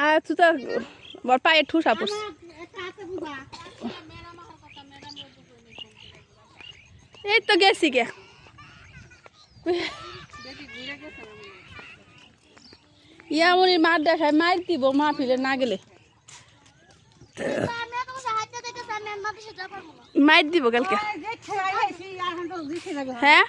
আর তুই তো বড় পায়ে ঠুসা পড়ছে এই তো গেছি গে ইয়ামনির মার দেখায় মার দিব মা ফিরে না গেলে মার দিব কালকে হ্যাঁ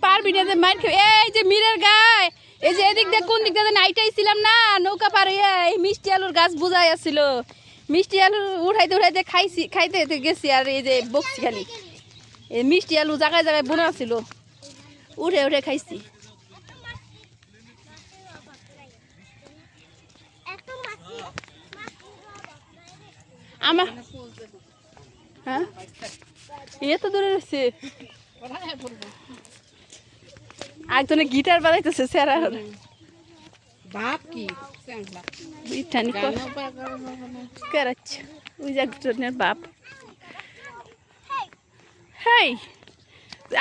পারবি না যে মার খেয়ে এই যে মিরের গায়ে এই যে এদিক দিয়ে কোন দিক দিয়ে নাইটাইছিলাম না নৌকা পার হইয়া এই মিষ্টি আলুর গাছ বুঝাই আসছিল মিষ্টি আলু উঠাইতে উঠাইতে খাইছি খাইতে গেছি আর এই যে বকছি খালি এই মিষ্টি আলু জায়গায় জায়গায় বোনা ছিল উঠে উঠে খাইছি আমার হ্যাঁ এ তো দূরে রয়েছে একজনে গিটার বাজাইতেছে স্যারা বাপ কি ইটানি করাচ্ছে ওই একজনের বাপ হেই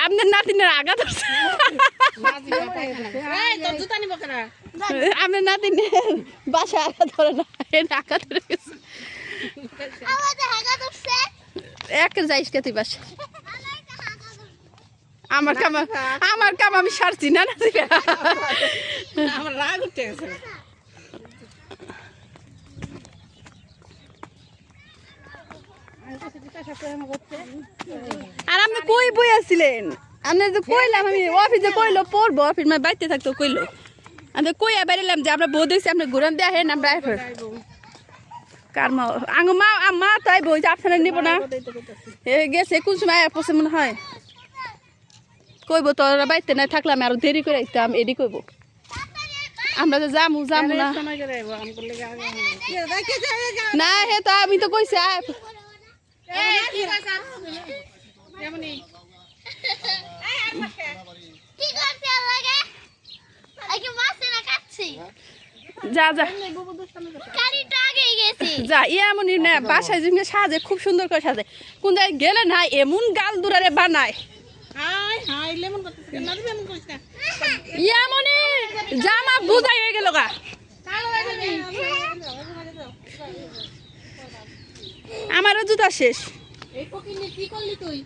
আপনার নাতিনের আগা ধরছে আপনার নাতিনের বাসা আগা ধরে না আগা ধরে গেছে এক যাইস কে তুই বাসা আমার কাম আমি সারছি না আমার রাগ উঠে গেছে আর আপনি কই বই আসছিলেন আপনি যে কইলাম আমি অফিসে কইলো পড়বো অফিস মানে বাড়িতে থাকতো কইলো আমি কই বেরিলাম যে আমরা বউ দেখছি আপনি ঘুরান দেয়া হেন আমরা আইফার কার মা আঙ্গ মা তাই বই যে আপনারা নিব না গেছে কোন সময় পৌঁছে মনে হয় কইব তোরা বাড়িতে না থাকলাম আরো দেরি করে আইতাম এডি কইব আমরা তো যামু না না হে তো আমি তো কইছি যা যা যা এমনই না বাসায় যেমনি সাজে খুব সুন্দর করে সাজে কোন জায়গায় গেলে না এমন গাল দুরারে বানায় ইয়ামনি জামা বুঝাই হয়ে গেল গা আমারও জুতা শেষ কি করলি তুই